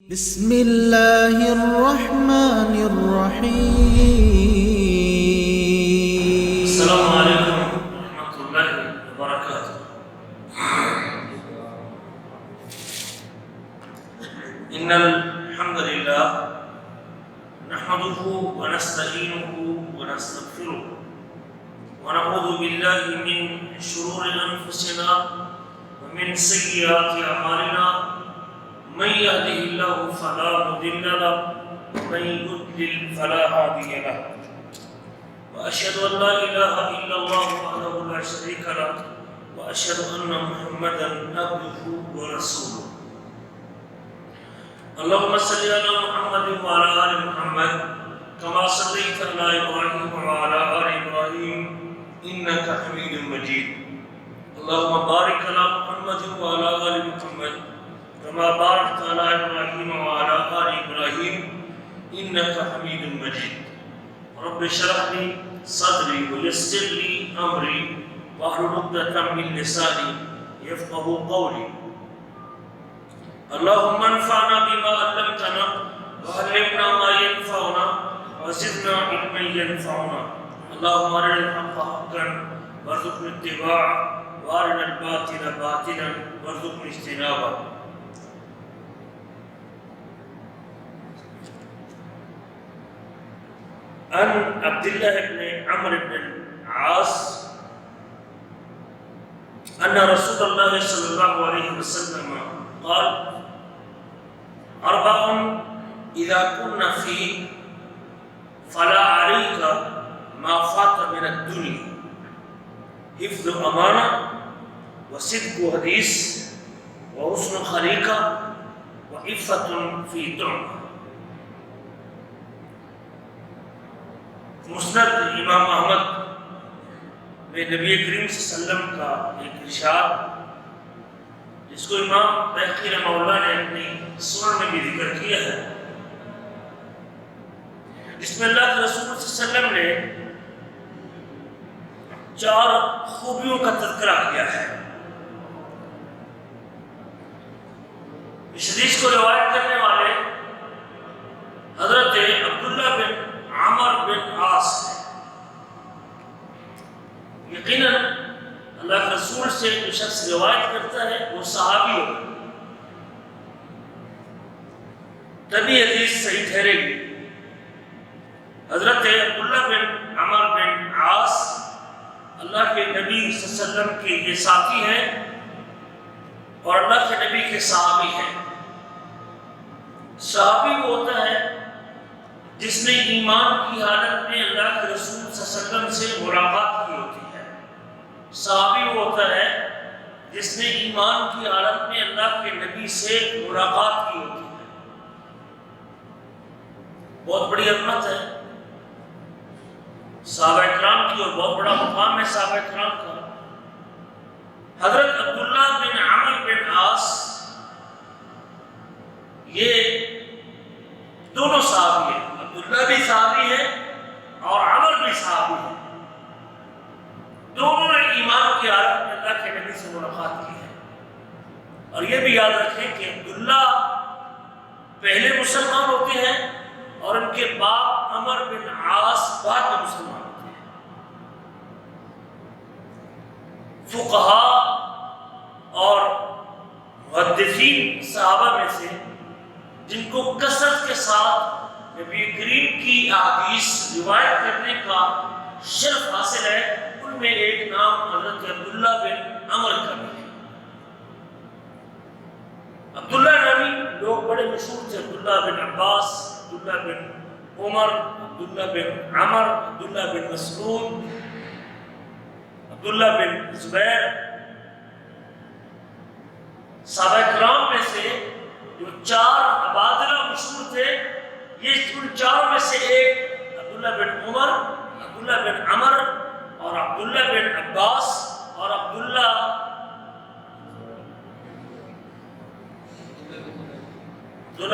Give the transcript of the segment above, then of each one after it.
بسم الله الرحمن الرحيم. السلام عليكم ورحمة الله وبركاته. إن الحمد لله نحمده ونستعينه ونستغفره ونعوذ بالله من شرور أنفسنا ومن سيئات أعمالنا. من يهده الله فلا مضل له ومن يضلل فلا هادي له. وأشهد أن لا إله إلا الله وحده لا شريك له وأشهد أن محمدا عبده ورسوله. اللهم صل على محمد وعلى آل محمد كما صليت على إبراهيم وعلى آل إبراهيم إنك حميد مجيد. اللهم بارك على محمد وعلى آل محمد كما باركت على إبراهيم وعلى آل إبراهيم إنك حميد مجيد. رب اشرح لي صدري ويسر لي أمري واحلل عقدة من لساني يفقهوا قولي. اللهم انفعنا بما علمتنا وعلمنا ما ينفعنا وزدنا علما ينفعنا. اللهم أرنا الحق حقا وارزقنا اتباعه وأرنا الباطل باطلا وارزقنا اجتنابه. عن عبد الله بن عمرو بن العاص أن رسول الله صلى الله عليه وسلم قال: أربع إذا كنا فيك فلا عليك ما فات من الدنيا: حفظ أمانة وصدق حديث وحسن خليقة وعفة في طعمة. مسند امام احمد میں نبی کریم صلی اللہ علیہ وسلم کا ایک ارشاد جس کو امام بہقی رحمہ اللہ نے اپنی سنن میں بھی ذکر کیا ہے، جس میں اللہ کے رسول صلی اللہ علیہ وسلم نے 4 خوبیوں کا تذکرہ کیا ہے. اس حدیث کو روایت کرنے والے حضرت عبداللہ بن عمر بن عاص ہے. یقیناً اللہ کے رسول سے جو شخص روایت کرتا ہے وہ صحابی ہوگا، تبھی حدیث صحیح ٹھہرے گی. حضرت عبداللہ بن عمر بن عاص اللہ کے نبی صلی اللہ علیہ وسلم کے یہ ساتھی ہیں اور اللہ کے نبی کے صحابی ہیں. صحابی وہ ہوتا ہے جس نے ایمان کی حالت میں اللہ کے رسول صلی اللہ علیہ وسلم سے ملاقات کی ہوتی ہے. صحابی وہ ہوتا ہے جس نے ایمان کی حالت میں اللہ کے نبی سے ملاقات کی ہوتی ہے. بہت بڑی عظمت ہے صحابہ کرام کی اور بہت بڑا مقام ہے صحابہ کرام کا. حضرت عبداللہ بن عمر بن عاص یہ دونوں صحابی ہیں. عبداللہ بھی صحابی ہے اور عمر بھی صحابی ہے. دونوں نے ایمان کی حالت میں اللہ کے نبی سے ملاقات کی ہے. اور یہ بھی یاد رکھیں کہ عبداللہ پہلے مسلمان ہوتے ہیں اور ان کے باپ عمر بن عاص بعد میں مسلمان ہوتے ہیں. فقہاء اور محدثین صحابہ میں سے جن کو کثرت کے ساتھ نبی کریم کی احادیث روایت کرنے کا شرف حاصل ہے، ان میں ایک نام حضرت عبداللہ بن عمر کا بھی ہے. عبداللہ نامی لوگ بڑے مشہور تھے: عبداللہ بن عباس، عبداللہ بن عمر، عبداللہ بن عمر، عبداللہ بن مسعود، عبداللہ بن زبیر. صحابہ کرام میں سے جو 4 عبادلہ مشہور تھے، یہ ان 4 میں سے ایک عبداللہ بن عمر، عبداللہ بن عمر اور عبداللہ بن عباس اور عبداللہ بن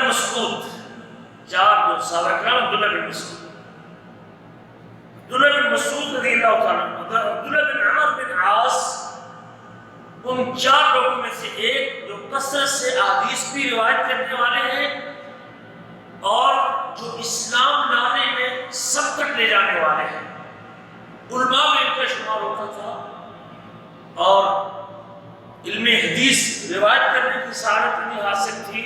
مسعود، 4 جو صحابہ کرام. عبداللہ بن مسعود، عبداللہ بن مسعود رضی اللہ تعالیٰ عنہ. عبداللہ بن عمر بن عاص ان 4 لوگوں میں سے ایک جو کثرت سے احادیث بھی روایت کرنے والے ہیں اور جو اسلام لانے میں سبقت لے جانے والے ہیں، علماء میں ان کا شمار ہوتا تھا اور علم حدیث روایت کرنے کی سعادت انہیں حاصل تھی۔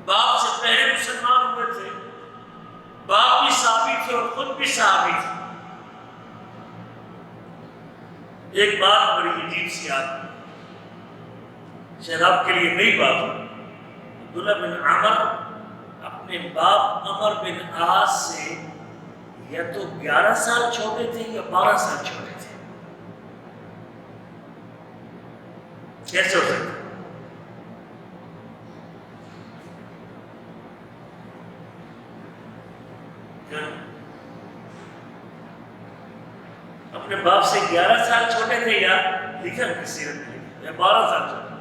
باپ سے پہلے مسلمان ہوئے تھے، باپ بھی صحابی تھے اور خود بھی صحابی تھے۔ ایک بات بڑی عجیب سی آتی، شاید آپ کے لیے نئی بات ہو، عبداللہ بن عمر اپنے باپ عمر بن عاص سے یا تو 11 سال چھوٹے تھے یا 12 سال چھوٹے تھے۔ کیسے ہو سکتا؟ اپنے باپ سے 11 سال چھوٹے تھے یا لکھا ان کی سیرت میں یا 12 سال چھوٹے؟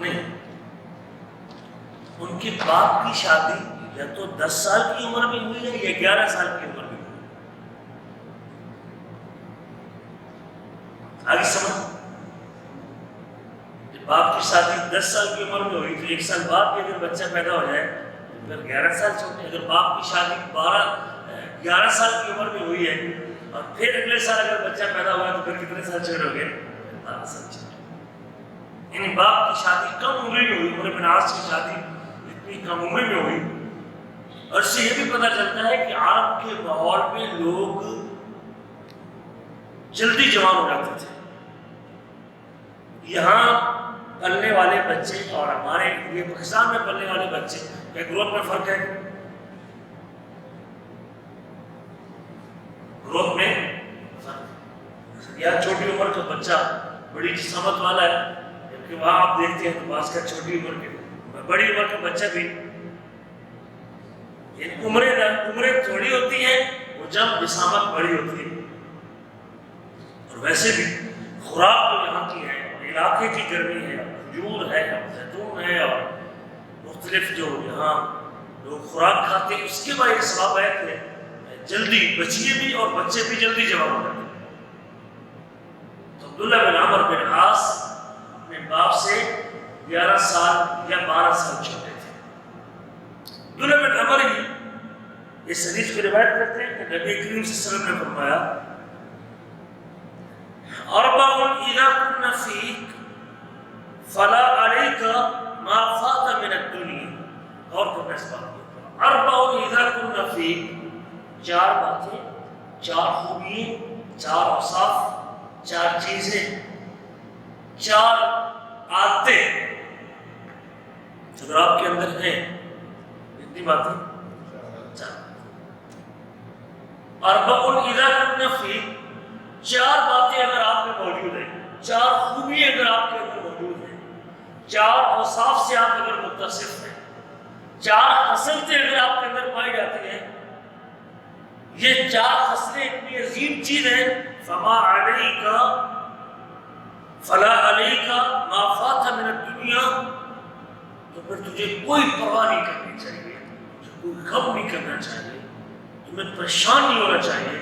نہیں، ان کے باپ کی شادی یا تو 10 سال کی عمر میں ہوئی ہے یا 11 سال کی عمر میں ہوئی ہے۔ آگے سمجھ، جب باپ کی شادی 10 سال کی عمر میں ہوئی تو 1 سال بعد بھی اگر بچہ پیدا ہو جائے تو پھر 11 سال چھوٹے۔ اگر باپ کی شادی 11 سال کی عمر میں ہوئی ہے اور پھر اگلے سال اگر بچہ پیدا ہوا تو پھر کتنے سال چھوٹے ہو گئے؟ 12 سال چھوٹے۔ یعنی باپ کی شادی کم عمر میں ہوئی، عمر بن عاص کی شادی اتنی کم عمر میں ہوئی۔ اور اس سے یہ بھی پتہ چلتا ہے کہ عرب کے ماحول میں لوگ جلدی جوان ہو جاتے تھے۔ یہاں پلنے والے بچے اور ہمارے یہ پاکستان میں پلنے والے بچے کیا گروتھ میں فرق ہے؟ گروتھ میں فرق ہے۔ یا چھوٹی عمر کا بچہ بڑی جسامت والا ہے، جبکہ وہاں آپ دیکھتے ہیں تو بعض کا چھوٹی عمر کے بڑی عمر کا بچہ بھی عمریں تھوڑی ہوتی ہیں وہ جب جسامت بڑی ہوتی ہے۔ اور ویسے بھی خوراک تو یہاں کی ہے، علاقے کی گرمی ہے، کھجور ہے، زیتون ہے اور مختلف جو یہاں لوگ خوراک کھاتے ہیں، اس کے بعد سبب ہے کہ جلدی بچیے بھی اور بچے بھی جلدی جوان ہو جاتے ہیں۔ تو عبداللہ بن عمر بن عاص اپنے باپ سے 11 سال یا 12 سال چھوٹے تھے۔ عبداللہ بن عمر ہی اس حدیث کو روایت کرتے ہیں کہ نبی کریم صلی اللہ علیہ وسلم نے فرمایا اربع اذا كن فيك فلا عليك ما فات من الدنيا۔ اور کرنا اس بات کو، اربع اذا كن فيك، 4 باتیں، 4 خوبیاں، 4 اوصاف، 4 چیزیں، 4 عادتیں اگر آپ کے اندر ہیں، کتنی باتیں؟ 4۔ اربع اذا كن فيك، 4 باتیں اگر آپ میں موجود ہیں، 4 خوبیاں اگر آپ کے اندر موجود ہیں، 4 اوصاف سے آپ اگر متصف ہیں، 4 خصلتیں اگر آپ کے اندر پائی جاتی ہیں، یہ 4 خصلیں اتنی عظیم چیز ہیں، فما علیک فلا علیک ما فات من الدنیا، تو پھر تجھے کوئی پرواہ نہیں کرنی چاہیے، کوئی غم نہیں کرنا چاہیے، تمہیں پریشان نہیں ہونا چاہیے۔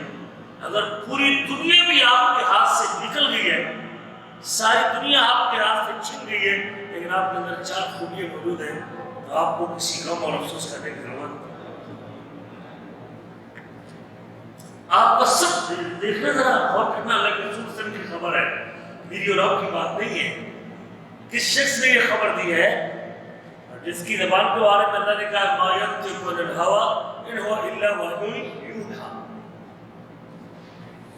اگر پوری دنیا بھی آپ کے ہاتھ سے نکل گئی ہے، ساری دنیا آپ کے ہاتھ سے چھن گئی ہے، لیکن آپ کے اندر 4 خوبیاں موجود ہیں، تو آپ کو کسی غم اور افسوس کرنے کی ضرورت نہیں۔ آپ کا سب دیکھنا ذرا غور کرنا، اللہ کے رسول صلی اللہ علیہ وسلم کی خبر ہے، میری اور آپ کی بات نہیں ہے۔ کس شخص نے یہ خبر دی ہے؟ جس کی زبان پہ آ رہے اللہ نے کہا ما ينطق عن الهوى ان هو الا وحی یوحی،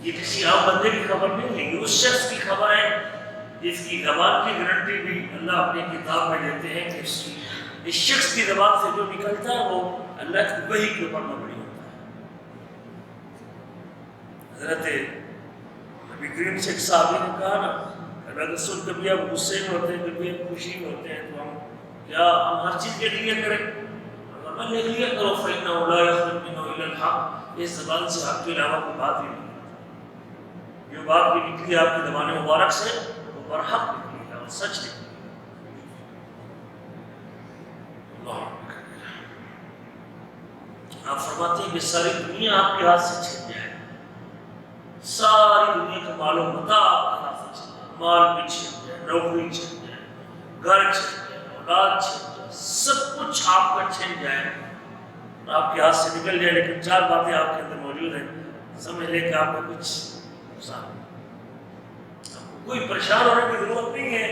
یہ کسی عام بندے کی خبر نہیں ہے، یہ اس شخص کی خبر ہے جس کی زبان کی گارنٹی بھی اللہ اپنی کتاب میں دیتے ہیں کہ اس شخص کی زبان سے جو نکلتا ہے وہ اللہ کی وحی کے اوپر مبنی ہوتا ہے۔ حضرت نبی کریم سے ایک صحابی نے کہا نا، اللہ رسول کبھی آپ غصے میں ہوتے ہیں، کبھی آپ خوشی میں ہوتے ہیں، تو ہم ہر چیز لکھ لیا کریں؟ اگر لکھ لیا کرو فإنه لا يخرج منه إلا الحق، اس زبان سے حق کے علاوہ کوئی بات نہیں، جو بات بھی نکلی آپ کی زبان مبارک سے وہ برحق نکلی ہے اور سچ نکلی ہے۔ آپ فرماتے ہیں کہ ساری دنیا آپ کے ہاتھ سے چھن جائے، ساری دنیا کا مال و متاع آپ کے ہاتھ سے چل جائے، مال بھی چھن جائے، نوکری چھن جائے، گھر چھن جائے، اولاد چھن جائے، سب کچھ آپ کا چھن جائے، آپ کے ہاتھ سے نکل جائے، لیکن چار باتیں آپ کے اندر موجود ہیں، سمجھ لیں کہ آپ کا کچھ نقصان نہیں، آپ کو کوئی پریشان ہونے کی ضرورت نہیں ہے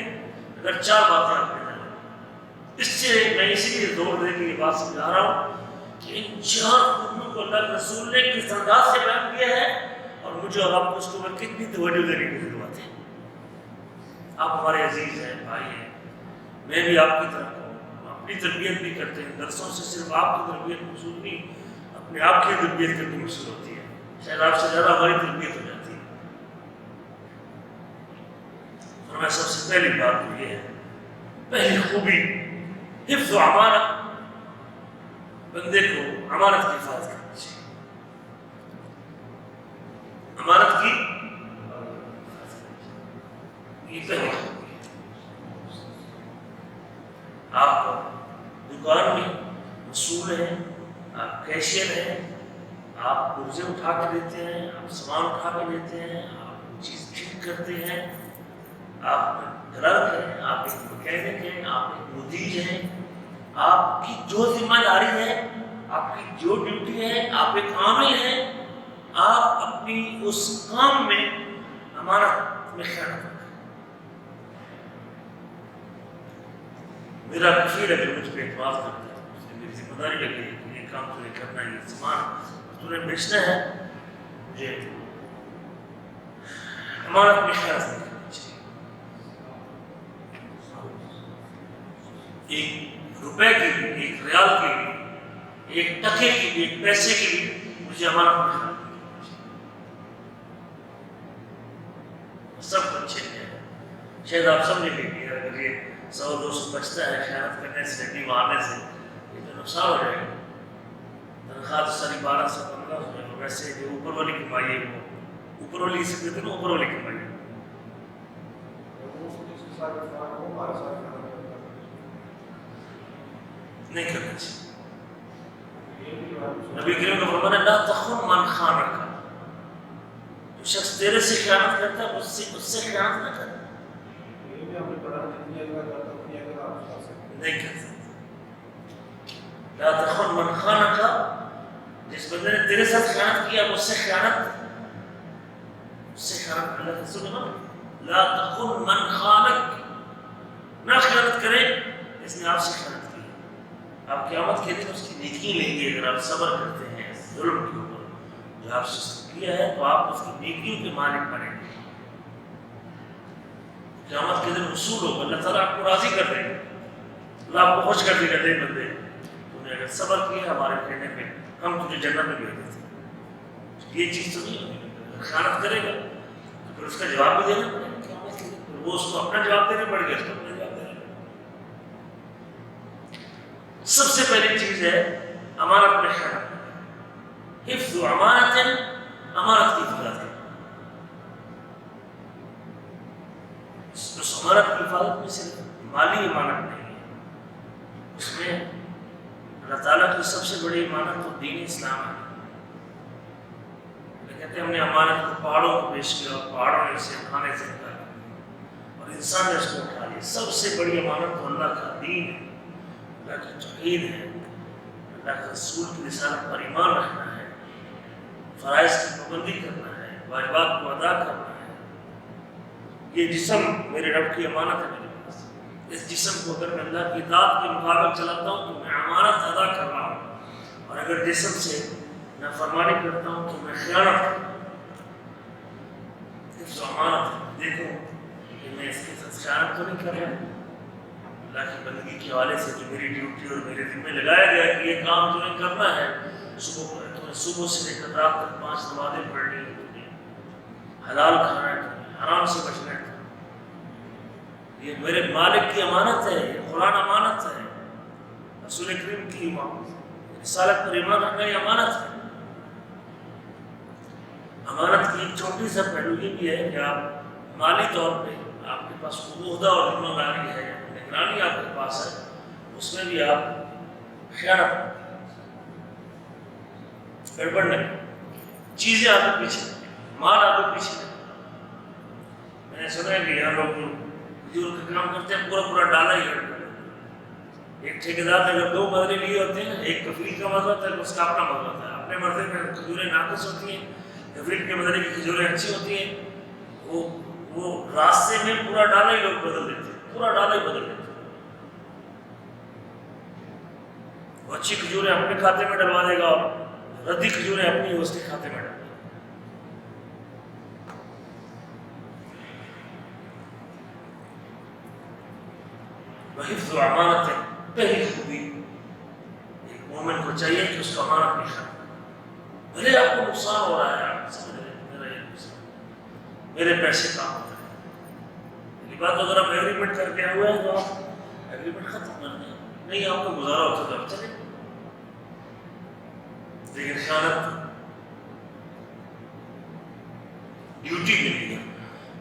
اگر چار باتیں آپ کے اندر ہیں۔ اس سے میں اسی لیے زور دے کے یہ بات سمجھا رہا ہوں کہ ان چار حکموں کو اللہ کے رسول نے کس انداز سے بیان کیا ہے، اور مجھے اور آپ کو اس کو کتنی توجہ دینے کی ضرورت ہے۔ آپ ہمارے عزیز ہیں، بھائی ہیں، میں بھی آپ کی طرح ہوں، اپنی تربیت بھی کرتے ہیں، درسوں سے صرف آپ کی تربیت مقصود نہیں، اپنے آپ کی تربیت کرنی مقصود ہوتی ہے، شاید آپ سے زیادہ ہماری تربیت ہو جاتی ہے۔ اور میں سب سے پہلی بات تو یہ ہے، پہلی خوبی حفظ و امانت، بندے کو امانت کی حفاظت کرنی چاہیے، امانت کی یہ پہلی خوبی ہے۔ آپ دکان میں مسئول ہیں، آپ کیشیئر ہیں، آپ پرزے اٹھا کے دیتے ہیں، آپ سامان اٹھا کے دیتے ہیں، آپ چیز ٹھیک کرتے ہیں، آپ کلرک ہیں، آپ ایک مکینک ہیں، آپ ایک مدیر ہیں، آپ کی جو ذمہ داری ہے، آپ کی جو ڈیوٹی ہے، آپ ایک عامل ہیں، آپ اپنی اس کام میں امانت میں خیانت کریں۔ میرا کفیل اگر مجھ پہ اعتماد کرتا ہے، اس نے میری ذمہ داری لگی ہے کہ یہ کام تمہیں کرنا ہے، یہ سامان تمہیں بیچنا ہے، مجھے امانت میں خیانت نہیں کرنی چاہیے۔ ایک روپے کے لیے، ایک ریال کے لیے، ایک ٹکے کے لیے، ایک پیسے کے لیے مجھے امانت میں خیانت نہیں کرنی چاہیے۔ سب کچھ چھن جائے، شاید آپ سمجھیں گے کہ اگر یہ 100-200 بچتا ہے خیانت کرنے سے، ہڈی مارنے سے، یہ تو نقصان ہو جائے گا، تنخواہ تو ساری 1200-1500 ہو جائے گا، ویسے جو اوپر والی کمائی ہے وہ اوپر والی سے کہتے ہیں نا، اوپر والی کمائی ہے، نہیں کرنا چاہیے۔ نبی کریم کا فرمان ہے لا تخن من خانک، جو شخص تیرے سے خیانت کرتا ہے اس سے خیانت نہ کر، نہیں کر سکتا۔ لا تخن من خانک، جس بندے نے تیرے ساتھ خیانت کیا اس سے خیانت اللہ کے رسول نے لا تخن من خانک، نہ خیانت کرے جس نے آپ سے خیانت کی۔ آپ قیامت کے دن اس کی نیکی لیں گے اگر آپ صبر کرتے ہیں ظلم کے اوپر جو آپ سے کیا ہے، تو آپ اس کی نیکیوں کے مالک بنیں گے۔ قیامت کے دن وصول ہوگا، اللہ تعالیٰ آپ کو راضی کر دے گا، اللہ آپ کو خوش کر دے گا، دے بندے تم نے اگر صبر کیا ہمارے کہنے پہ ہم تجھے جنت میں بھیج دیتے۔ یہ چیز تو نہیں ہوگی، اگر خیانت کرے گا تو پھر اس کا جواب بھی دینا پڑے گا قیامت کے دن، پھر وہ اس کو اپنا جواب دینا پڑے گا، اس کو اپنا جواب دینا پڑے گا۔ سب سے پہلی چیز ہے امانت میں خیانت، حفظ و امانت، امانت کی حفاظت۔ اس امانت کی حفاظت میں صرف مالی امانت نہیں ہے، اس میں اللہ تعالیٰ کی سب سے بڑی امانت تو دین اسلام ہے۔ کہتے ہیں ہم نے امانت کو پہاڑوں کو پیش کیا اور پہاڑوں نے اسے اٹھانے سے انکار کیا اور انسان نے اس کو اٹھا لیا۔ سب سے بڑی امانت تو اللہ کا دین ہے، اللہ کا توحید ہے، اللہ کے رسول کی رسالت پر ایمان رکھنا ہے، فرائض کی پابندی کرنا ہے، واجبات کو ادا کرنا ہے۔ یہ جسم میرے رب کی امانت ہے میرے پاس، اس جسم کو اگر میں اللہ کی اطاعت کے مطابق چلاتا ہوں تو میں امانت ادا کر رہا ہوں، اور اگر جسم سے نافرمانی کرتا ہوں تو میں خیانت کرتا ہوں۔ حفظ و امانت، دیکھو کہ میں اس کے ساتھ خیانت تو نہیں کر رہا، اللہ کی بندگی کے حوالے سے جو میری ڈیوٹی اور میرے ذمہ لگایا گیا کہ یہ کام تمہیں کرنا ہے، صبح سے لے کر رات تک 5 نمازیں پڑھنی ہے، تمہیں حلال کھانا ہے، تمہیں حرام سے بچنا ہے، یہ میرے مالک کی امانت ہے، یہ قرآن امانت ہے، رسول کریم کی رسالت پر ایمان رکھنا یہ امانت ہے۔ امانت کی ایک چھوٹی سا پہلو یہ بھی ہے کہ آپ مالی طور پہ آپ کے پاس عہدہ اور ذمہ داری ہے، نگرانی آپ کے پاس ہے، اس میں بھی آپ خیانت گڑبڑ نہیں، چیزیں آپ کے پیچھے مال آگے پیچھے نہیں. میں نے سنا ہے کہ یہاں لوگ کھجور کا کام کرتے ہیں پورا پورا ڈالا ہی رکھتے ہیں. ایک ٹھیکیدار نے اگر 2 بدلے لیے ہوتے ہیں، ایک کفیل کا مزہ ہوتا ہے، اس کا اپنا مزہ ہوتا ہے. اپنے مرضے میں کھجوریں ناقص ہوتی ہیں، کفیل کے بدلے کی کھجوریں اچھی ہوتی ہیں. وہ راستے میں پورا ڈالا ہی لوگ بدل دیتے ہیں، پورا ڈالا ہی بدل دیتے ہیں. وہ اچھی کھجوریں اپنے کھاتے میں ڈلوا دے گا اور ردی کھجوریں اپنی اس کے کھاتے میں ڈلوا دے گا. حفظ و امانت پہلی خوبی ایک مومن کو چاہیے کہ اس کو امانت نہیں کرے. بھلے آپ کو نقصان ہو رہا ہے، آپ سمجھ رہے ہیں میرا یہ نقصان، میرے پیسے کام ہوتے ہیں. پہلی بات اگر آپ ایگریمنٹ کر کے ہوئے ہیں تو آپ ایگریمنٹ ختم کر دیں. نہیں آپ کو گزارا ہوتا تو آپ چلے. لیکن خیانت ڈیوٹی ملی ہے،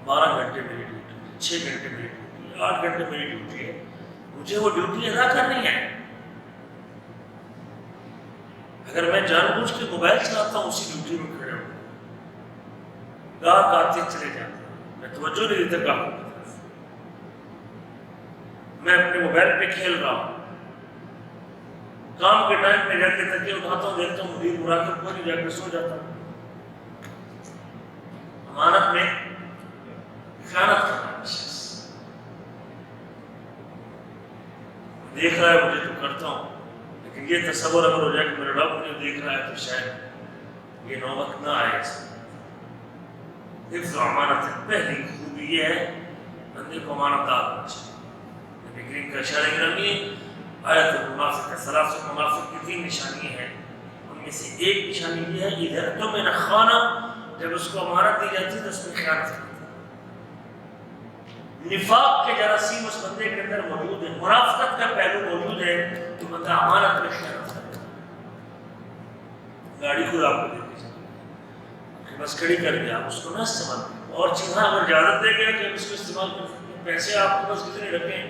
12 گھنٹے میری ڈیوٹی، 6 گھنٹے میری ڈیوٹی، 8 گھنٹے میری ڈیوٹی ہے، مجھے وہ ڈیوٹی ادا کرنی ہے. اگر میں جان بوجھ کے موبائل چلاتا ہوں اسی ڈیوٹی میں کھڑے ہوں، گاہک آتے چلے جاتے ہیں، میں توجہ نہیں دیتا گاہکوں کی طرف، میں اپنے موبائل پہ کھیل رہا ہوں. کام کے ٹائم میں جا کے تکیے اٹھاتا ہوں، دیکھتا ہوں مدیر مراقب کو نہیں، جا کے سو جاتا ہوں. امانت میں خیانت کرنا ہے. دیکھ رہا ہے مجھے تو کرتا ہوں، لیکن یہ تصور اگر ہو جائے کہ میرا رب مجھے دیکھ رہا ہے تو شاید یہ نوبت نہ آئے. حفظ و امانت پہلی خوبی یہ ہے بندے کو امانت دار ہونا چاہیے. نبی کریم کا اشارہ گرامی ہے، آیت المنافق کا 3 منافق کی 3 نشانیاں ہیں. ان میں سے ایک نشانی یہ ہے اذا اؤتمن خان، جب اس کو امانت دی جاتی ہے تو اس میں خیانت کرتا ہے. نفاق کے جراثیم اس بندے کے اندر موجود ہے، منافقت کا پہلو موجود ہے، تو بندہ امانت میں خیانت کرتا ہے. گاڑی کو آپ کو دیکھ لیجیے، بس کھڑی کر کے آپ اس کو نہ استعمال کریں. اور چیزیں اگر اجازت دے گئے کہ ہم اس کو استعمال کر سکتے ہیں. پیسے آپ کے پاس کتنے رکھیں،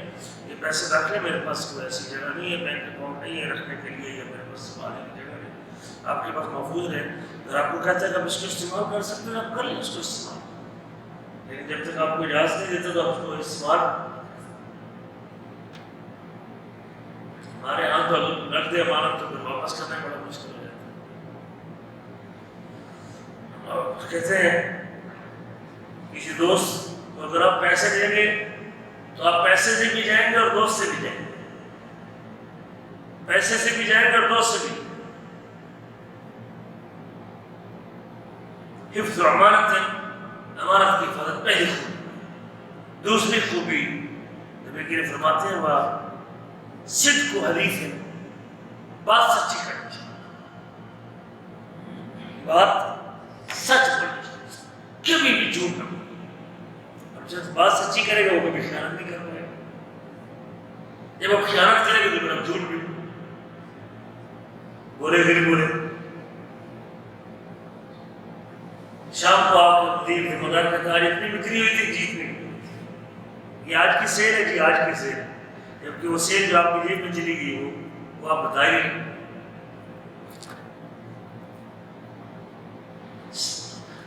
یہ پیسے رکھ لیں، میرے پاس کوئی ایسی جگہ نہیں ہے، بینک اکاؤنٹ نہیں ہے رکھنے کے لیے، یا میرے پاس سنبھالنے کی جگہ نہیں، آپ کے پاس محفوظ ہے. اگر آپ کو کہتا ہے کہ آپ اس کو استعمال کر سکتے ہیں، آپ کر لیں اس کو استعمال. لیکن جب تک آپ کو اجازت نہیں دیتا تو آپ کو استعمال. ہمارے ہاں تو رکھ دے امانت تو پھر واپس کرنا بڑا مشکل ہو جاتا ہے. اور کہتے ہیں کسی دوست کو اگر آپ پیسے دیں گے تو آپ پیسے سے بھی جائیں گے اور دوست سے بھی جائیں گے، پیسے سے بھی جائیں گے اور دوست سے بھی. حفظ و امانت ہے، امانت کی حفاظت پہلی خوبی. دوسری خوبی نبی کریم فرماتے ہیں وہ صدق و حدیث ہے، بات سچی کرنی چاہیے، بات سچ بولنی چاہیے، کبھی بھی جھوٹ نہ بولے. اور جب بات سچی کرے گا وہ کبھی خیانت نہیں کر پائے گا. جب آپ خیانت کریں گے تو پھر آپ جھوٹ بھی بولے گا نہیں بولے. شام کو آپ کو ذمہ دار کا تاریخ اتنی بکری ہوئی تھی جیت نہیں. یہ آج کی سیل ہے جی، آج کی سیل، جبکہ وہ سیل جو آپ کی جیب میں چلی گئی وہ آپ بتائیے.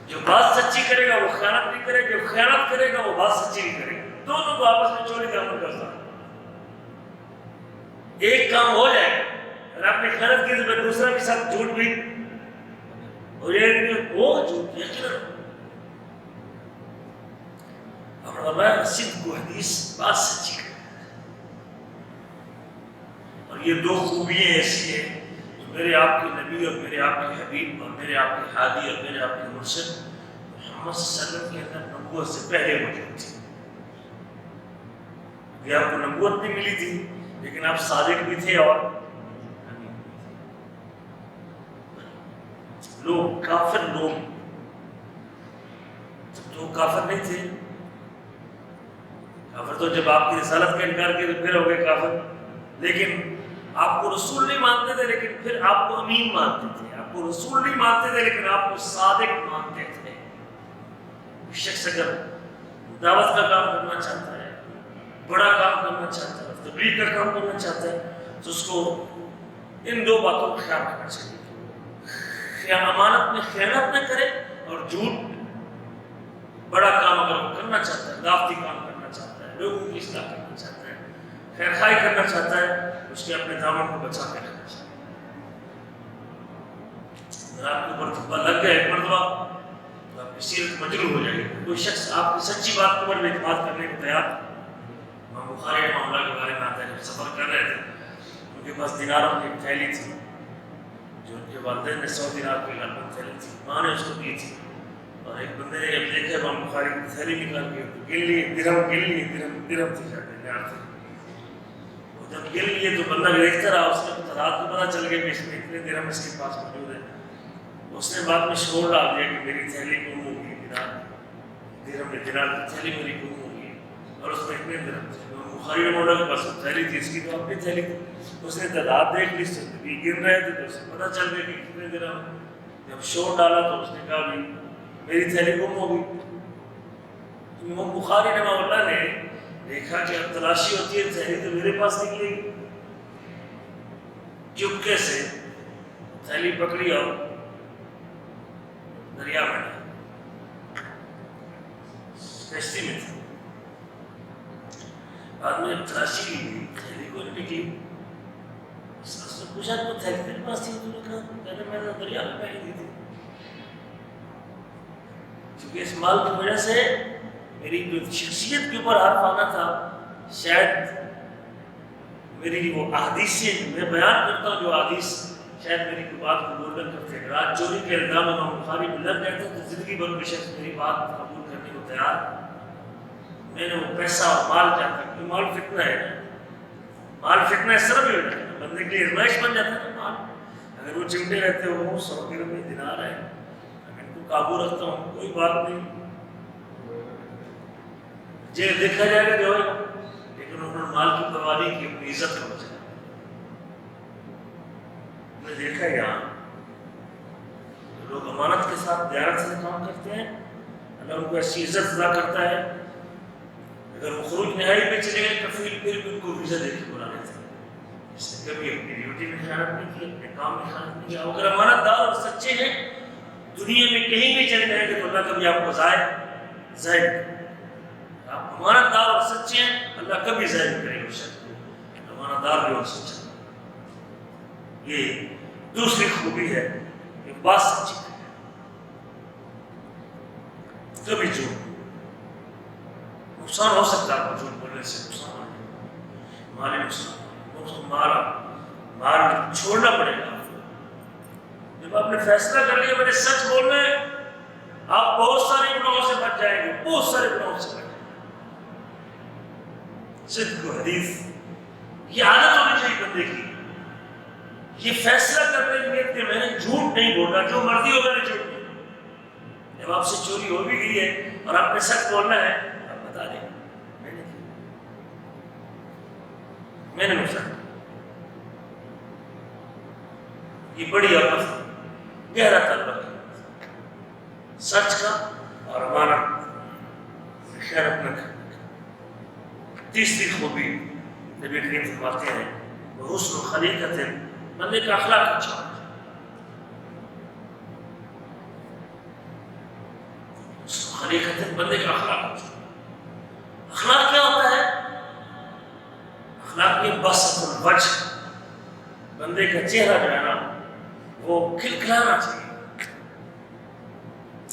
جو بات سچی کرے گا وہ خیانت نہیں کرے گا، جو خیانت کرے گا وہ بات سچی نہیں کرے گا. دونوں کو آپس میں چوری کا عمل کرتا ہے. ایک کام ہو جائے گا، اگر آپ نے خیانت کی تو پھر دوسرا کے ساتھ جھوٹ بھی ہو جائے گا. وہ جھوٹ یقینا اور صدق و حدیث، بات سچی کرے. اور یہ 2 خوبیاں ایسی ہیں جو میرے آپ کے نبی اور میرے آپ کے حبیب اور میرے آپ کے ہادی اور میرے آپ کے مرشد محمد صلی اللہ علیہ وسلم کے اندر نبوت سے پہلے موجود تھی. یہ آپ کو نبوت نہیں ملی تھی لیکن آپ صادق بھی تھے اور لوگ کافر لوگ تو کافر نہیں تھے. کافر تو جب آپ کی رسالت کا انکار کیا تو پھر ہو گئے کافر. لیکن آپ کو رسول نہیں مانتے تھے لیکن پھر آپ کو امین مانتے تھے. آپ کو رسول نہیں مانتے تھے لیکن آپ کو صادق مانتے تھے. شخص اگر دعوت کا کام کرنا چاہتا ہے، بڑا کام کرنا چاہتا ہے، تبلیغ کا کام کرنا چاہتا ہے تو اس کو ان 2 باتوں کا خیال رکھنا چاہیے. امانت میں خیانت نہ کرے اور جھوٹ بڑا کام اگر وہ کرنا چاہتا ہے، دعوتی کام کرنا چاہتا ہے، لوگوں کی اصلاح کرنا چاہتا ہے، خیر خواہی کرنا چاہتا ہے، اس کے اپنے دامن کو بچا کے رکھنا چاہتا ہے۔ اگر آپ کے اوپر دھبا لگ گیا ایک مرتبہ تو آپ کی سیرت مجروح ہو جائے گی۔ کوئی شخص آپ کی سچی بات کے اوپر بھی اعتماد کرنے کو تیار۔ امام بخاری رحمہ اللہ کے بارے میں آتا ہے، جب سفر کر رہے تھے ان کے پاس دیناروں کی ایک تھیلی تھی جو ان کے والدین نے 100 دینار کی لازم تھیلی تھی، ماں نے اس کو دی تھی، اور ایک بندے نے جب دیکھا امام بخاری کی تھیلی نکال کے گن لیے، درہم گن لیے، درہم تھی جاتے ہیں یار تھے، اور جب گن لیے تو بندہ دیکھتا رہا، اس نے تعداد کو پتہ چل گیا کہ اس میں اتنے درہم اس کے پاس موجود ہے۔ اس نے بعد میں شور ڈال دیا کہ میری تھیلی گم ہوگی، درہم کی تھیلی میری گم ہوگی، اور اس میں اتنے درہم تھے۔ بخاری رحمہ اللہ کے پاس تھیلی تھی، اس کی تو اپنی تھیلی تھی، اس نے تعداد دیکھ لی، گن رہے تھے تو اسے پتہ چل گیا کہ کتنے درہم۔ جب شور ڈالا تو اس نے کہا بھی میری تھیلی گم ہو گئی۔ امام بخاری رحمہ اللہ نے دیکھا کہ اب تلاشی ہوتی ہے، تھیلی تو میرے پاس نکلے گی، چپکے سے تھیلی پکڑی اور دریا میں ڈالی، کشتی میں تھی۔ بعد میں جب تلاشی کی گئی تھیلی کو نکلی، اس نے پوچھا کہ تھیلی میرے پاس تھی؟ تو نے کہا میں نے دریا میں پھینک دی تھی، کیونکہ اس مال کی وجہ سے میری جو شخصیت کے اوپر حرف آنا تھا، شاید میری وہ احادیث سے میں بیان کرتا ہوں، جو احادیث شاید میری کوئی بات قبول نہ کرتے۔ اگر آج چوری کے الزام امام بخاری میں لگ گئے تھے تو زندگی بھر کوئی شخص میری بات قبول کرنے کو تیار۔ میں نے وہ پیسہ اور مال جاتا، کیونکہ مال فتنہ ہے، مال فتنہ اس طرح بھی ہو جاتا ہے، بندے کے لیے ازمائش بن جاتا ہے نا مال۔ اگر وہ چمٹے رہتے ہو 100 درہم میں دینار ہے، میں ان کو قابو رکھتا ہوں، کوئی بات نہیں، جیل دیکھا جائے گا جو ہے، لیکن انہوں نے مال کی پرواہ نہیں کی، اپنی عزت کا بچا۔ ہم نے دیکھا یہاں لوگ امانت کے ساتھ دیانت سے کام کرتے ہیں، اللہ ان کو ایسی عزت عطا کرتا ہے۔ اگر وہ خروج نہائی میں چلے گئے کفیل، پھر بھی ان کو ویزا دے کے بلا لیتے ہیں، اس نے کبھی اپنی ڈیوٹی میں خیانت نہیں کی، اپنے کام میں خیانت نہیں کیا۔ اگر امانت دار اور سچے ہیں، دنیا میں کہیں بھی چلے جائیں گے تو اللہ کبھی آپ کو ظاہر آپ امانت دار اور سچے ہیں، اللہ کبھی ظاہر نہیں کرے گا شخص کو، امانت دار بھی اور سچا۔ یہ دوسری خوبی ہے کہ بات سچی ہے، کبھی جھوٹ۔ نقصان ہو سکتا ہے جھوٹ بولنے سے، نقصان ہو مالی نقصان، مال چھوڑنا پڑے گا۔ جب آپ نے فیصلہ کر لیا میں نے سچ بولنا ہے، آپ بہت سارے گناہوں سے بچ جائیں گے، بہت سارے گناہوں سے بچ جائیں گے۔ صدق و حدیث یہ عادت ہونی چاہیے بندے کی، یہ فیصلہ کرنے کی نیت کہ میں نے جھوٹ نہیں بولنا، جو مرضی ہو میں نے جھوٹ نہیں۔ جب آپ سے چوری ہو بھی گئی ہے اور آپ نے سچ بولنا ہے، آپ بتا دیں میں نے نقصان۔ یہ بڑی آفت ہے، گہرا تعلق ہے سچ کا اور امانت، خیانت نہ کرنے کا۔ تیسری خوبی نبی کریم فرماتے ہیں حسن خلیقت، بندے کا اخلاق اچھا ہونا چاہیے۔ حسن خلیقت، بندے کا اخلاق اچھا۔ اخلاق کیا ہوتا ہے؟ اخلاق یہ بسط الوجہ، بندے کا چہرہ جو ہے نا وہ کھلکھلانا چاہیے،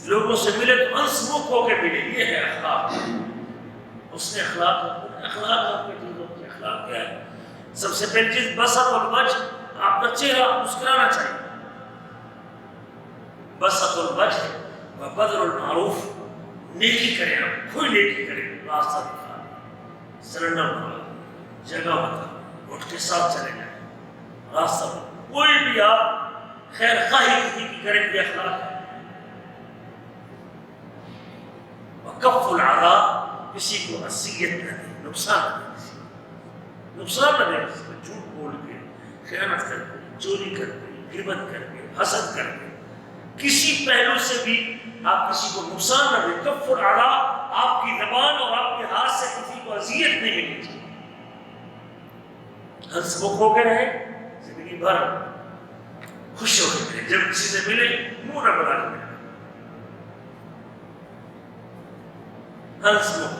لوگوں سے ملے تو ہنسمکھ ہو کے ملے، یہ ہے اخلاق۔ اس نے اخلاق آپ کے چیزوں کی اخلاق کیا ہے؟ سب سے پہلی چیز بسط الوجہ، آپ کا چہرہ مسکرانا چاہیے۔ بسط الوجہ و بذل المعروف، نیکی کریں، آپ کوئی نیکی کریں، راستہ دکھا، سرنڈر بنا، جگہ بتا، اٹھ کے ساتھ چلے جائیں، راستہ بتا، کوئی بھی آپ خیر خواہی کسی کی کریں یہ اخلاق ہے۔ وکف العداء، کسی کو اذیت نہ دیں، نقصان نہ دیں، نقصان نہ دیں، کسی کو جھوٹ بول کے، خیانت کر کے، چوری کر کے، غیبت کر کے، حسد کر کے، کسی پہلو سے بھی آپ کسی کو نقصان نہ دیں۔ کف العداء، آپ کی زبان اور آپ کے ہاتھ سے کسی کو اذیت نہیں ملنی چاہیے، ہنسمکھ ہو کے رہیں، زندگی بھر خوش ہو کے رہیں، جب کسی سے ملے منہ نہ بنا کے ملے۔ ہنس مکھ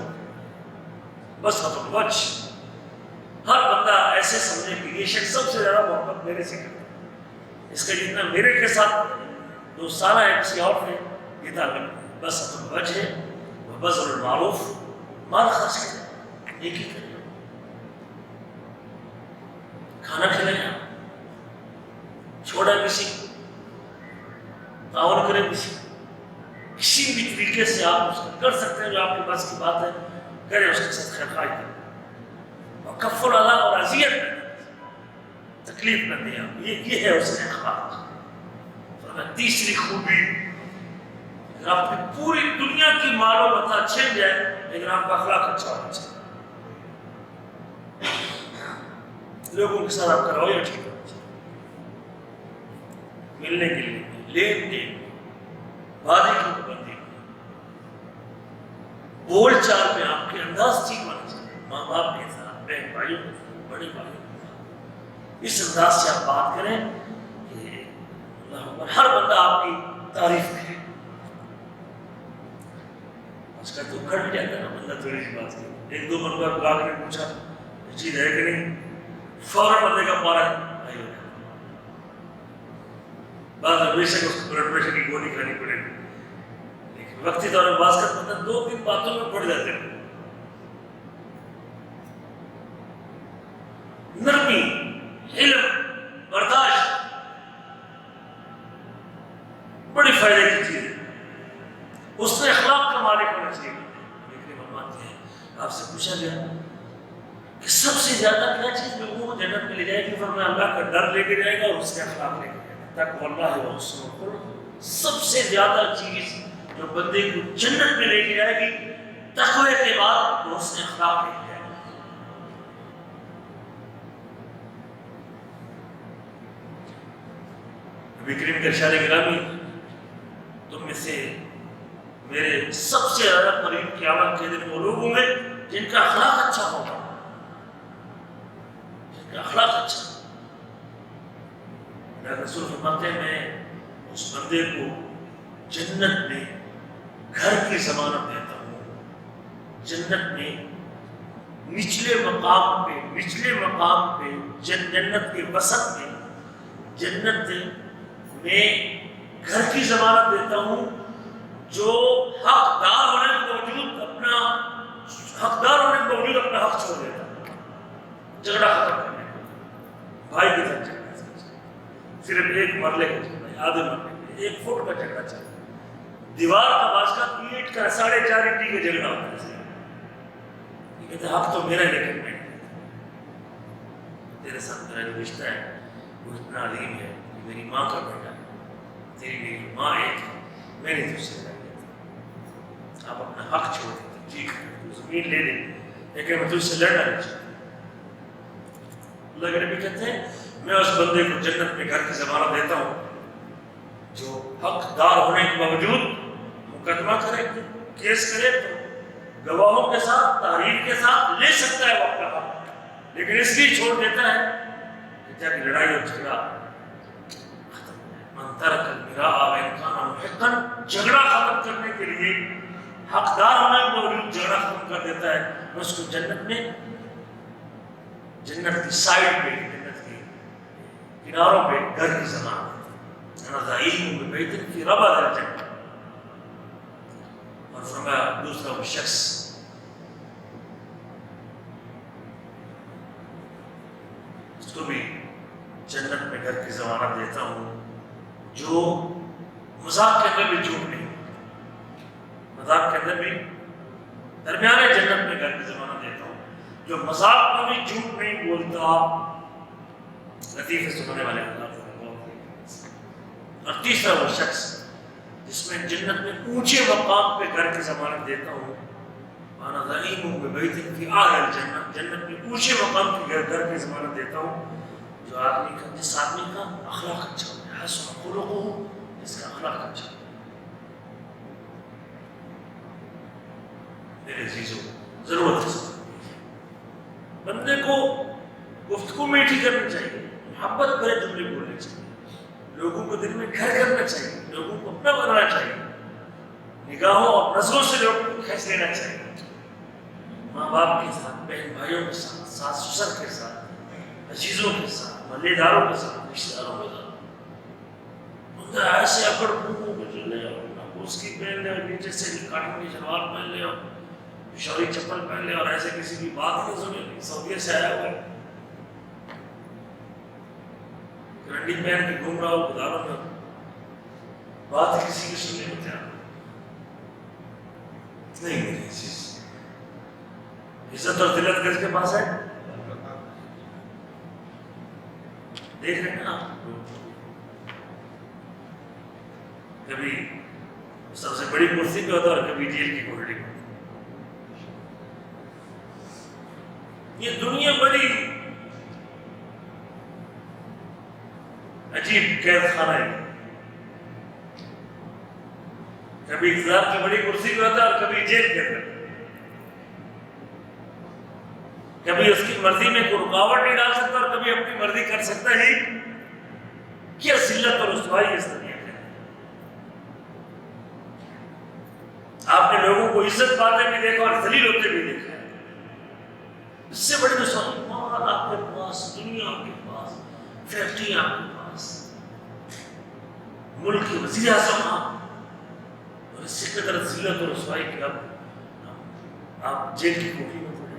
بس ختم بچ. ہر بندہ ایسے سمجھے کہ یہ شخص سب سے زیادہ محبت میرے سے کرتا ہے، اس کا جتنا میرے کے ساتھ جو سارا ہے کسی اور سے یہ تعلق بس ختم بچ ہے. بذل المعروف، مال خرچ کریں، نیکی کریں، کھانا کھلائیں، چھوڑا کسی کو، تعاون کریں کسی بھی طریقے سے آپ اس کو کر سکتے ہیں جو آپ کے پاس کی بات ہے کریں، اس کے ساتھ خیر خواہی کریں. اور کفر اللہ اور اذیت نہ دیں، تکلیف نہ دیں. یہ ہے اس کے اخلاق. تیسری خوبی، اگر آپ کی پوری دنیا کی مال و متاع چھن جائے لیکن آپ کا اخلاق اچھا ہونا چاہیے. لوگوں کے ساتھ آپ کا رویہ ٹھیک ہونا چاہیے، ملنے کے لیے، لین دین، وعدے کی پابندی، بول چال میں آپ کے انداز ٹھیک ہونا چاہیے. ماں باپ کے ساتھ، بہن بھائیوں کے ساتھ، بڑے بھائیوں کے ساتھ اس انداز سے آپ بات کریں کہ اللہ اکبر، ہر بندہ آپ کی تعریف کرے. اس کا تو کھڑ بھی جاتا ہے نا بندہ تھوڑی سی بات کرے. ایک دو مرتبہ بلا کے پوچھا چیز ہے کہ نہیں، فوراً بندے کا پارا ہائی ہو جاتا. بعض میں بے شک اس کو بلڈ پریشر کی گولی کھانی پڑے گی، لیکن وقتی طور پر بعض کا بندہ دو تین باتوں میں پڑ جاتے ہیں. نرمی، علم، برداشت بڑی فائدے کی چیز ہے. اس نے اخلاق کا مالک ہونا چاہیے. لیکن ہم مانتے ہیں، آپ سے پوچھا گیا کہ سب سے زیادہ کیا چیز لوگوں کو جنت میں لے جائے گی؟ فرمایا اللہ کا ڈر لے کے جائے گا اور اس کے اخلاق لے کے جائے گا. تقوی اللہ و حسن الخلق، سب سے زیادہ چیز جو بندے کو جنت میں لے کے جائے گی تقوی کے بعد وہ اس نے اخلاق لے کے جائے گا. نبی کریم کے ارشاد گرامی، تم میں سے میرے سب سے زیادہ قریب قیامت کے دن وہ لوگ ہوں گے جن کا اخلاق اچھا ہوگا، جن کا اخلاق اچھا. میرا رسول فرماتے ہیں میں اس بندے کو جنت میں گھر کی ضمانت دیتا ہوں. جنت میں نچلے مقام پہ جنت کے وسط میں جنت میں گھر کی ضمانت دیتا ہوں جو حقدار ہونے کے باوجود اپنا حق چھوڑ دیتا ہے. جھگڑا ختم کرنے کا، بھائی کے ساتھ جھگڑا، صرف ایک مرلے کا جھگڑا، آدھے مرلے، 1 فٹ کا جھگڑا چل رہا ہے. دیوار کا بازکا اینٹ کا 4.5 انچ کا جھگڑا ہوتا ہے. یہ کہتے حق تو میرا ہے لیکن میں تیرے ساتھ میرا جو رشتہ ہے وہ اتنا عظیم ہے کہ میری ماں کا بیٹا ہے، تیری میری ماں ایک ہے، میں نے تجھ سے لڑ گیا. آپ اپنا حق چھوڑ دیتے، ٹھیک ہے تو زمین لے لیں لیکن میں تجھ سے لڑنا نہیں چاہتا. اللہ کے نبی کہتے ہیں میں اس بندے کو جنت میں گھر کی ضمانت دیتا ہوں جو حقدار ہونے کے باوجود مقدمہ کرے، کیس کرے تو گواہوں کے ساتھ، تحریر کے ساتھ لے سکتا ہے وہ اپنا حق، لیکن اس لیے چھوڑ دیتا ہے کہ جا کے لڑائی اور جھگڑا ختم. من ترک المراء وان کان محقا، جھگڑا ختم کرنے کے لیے حقدار ہونے کے باوجود جھگڑا ختم کر دیتا ہے. اس کو جنت میں، جنت کی سائڈ پہ، جنت کے کناروں پہ گھر کی ضمانت ہے. انا ضعیم ببیت فی ربد الجنہ. اور فرمایا دوسرا وہ شخص اس کو بھی جنت میں گھر کی ضمانت دیتا ہوں جو مذاق کے اندر بھی جھوٹ نہیں، مذاق کے اندر بھی درمیانے جنت میں گھر کی ضمانت دیتا ہوں جو مذاق میں بھی جھوٹ نہیں بولتا، لطیفے سننے والے اللہ. اور تیسرا وہ شخص جس میں جنت میں اونچے مقام پہ گھر کی ضمانت دیتا ہوں، انا ضعیم ببیت فی اعلی الجنہ، جنت میں اونچے مقام کی گھر کی ضمانت دیتا ہوں جو جس آدمی کا اخلاق اچھا ہو، حسن خلقہ، جس کا اخلاق اچھا ہو. میرے عزیزوں، ضرورت ہے بندے کو گفتگو میٹھی کرنی چاہیے، محبت بھرے جملے بولنے چاہیے، لوگوں کو دل میں گھر کرنا چاہیے، لوگوں کو اپنا بنانا چاہیے. نگاہوں اور نظروں سے لوگوں کو کھینچ لینا چاہیے. ماں باپ کے ساتھ، بہن بھائیوں کے ساتھ، ساس سسر کے ساتھ، عزیزوں کے ساتھ، محلے داروں کے ساتھ، رشتے داروں کے ساتھ ان ایسے اکڑ پھونکوں کو چل لے اور اس کی پہن لے اور نیچے سے کاٹن کی شلوار پہن لے اور شوری چپل پہن لے اور ایسے کسی کی بات نہیں سنے. سعودیہ سے آیا ہوا ہے، رنڈی پہن کے گھوم رہا ہو گداروں میں، بات کسی کی سننے کو تیار نہیں. میری عزیز، عزت اور ذلت کس کے پاس ہے؟ دیکھ رہے ہیں نا آپ، کبھی سب سے بڑی کرسی پہ ہوتا ہے اور کبھی جیل کی کوٹڑی میں. یہ دنیا بڑی عجیب قید خانہ ہے. کبھی اقتدار کی بڑی کرسی پہ ہوتا ہے اور کبھی جیل کے اندر. کبھی اس کی مرضی میں کوئی رکاوٹ نہیں ڈال سکتا اور کبھی اپنی مرضی کر سکتا ہی. کیا ذلت اور رسوائی اس دنیا میں. آپ نے لوگوں کو عزت پاتے بھی دیکھا اور ذلیل ہوتے بھی دیکھا. اس سے بڑی رسوائی، مال آپ کے پاس، دنیا آپ کے پاس، فیکٹری آپ کے پاس، ملک کے وزیر اعظم آپ، اور اس سے قدر ذلت اور رسوائی کہ آپ جیل کی کوٹھی میں پڑے.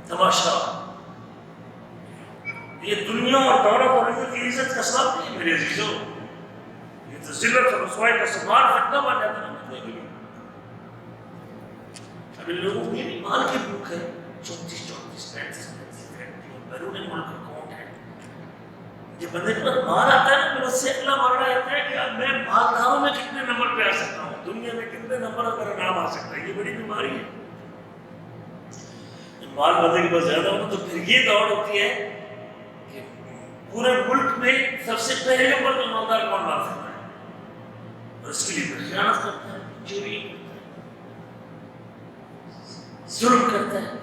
تماشا، یہ دنیا اور دولت اور عزت کا سبب نہیں ہے میرے عزیزوں. یہ تو ذلت اور رسوائی کا سامان فتنہ بن جاتا ہے. ابھی لوگوں کو یہ مال کی بھوک ہے، 34 فیکٹری بیرون ملک اکاؤنٹ ہے. جب بندے کے پاس مال آتا ہے نا پھر اس سے اگلا مرحلہ آتا ہے کہ اب میں مالداروں میں کتنے نمبر پہ آ سکتا ہوں، دنیا میں کتنے نمبر میرا نام آ سکتا ہے. یہ بڑی بیماری ہے. جب مال بندے کے پاس زیادہ ہوتا تو پھر یہ دوڑ ہوتی ہے کہ پورے ملک میں سب سے پہلے نمبر پہ مالدار کون مار سکتا ہے، اور اس کے لیے پھر خیانت کرتا ہے، چوری کرتا ہے، ظلم کرتا ہے.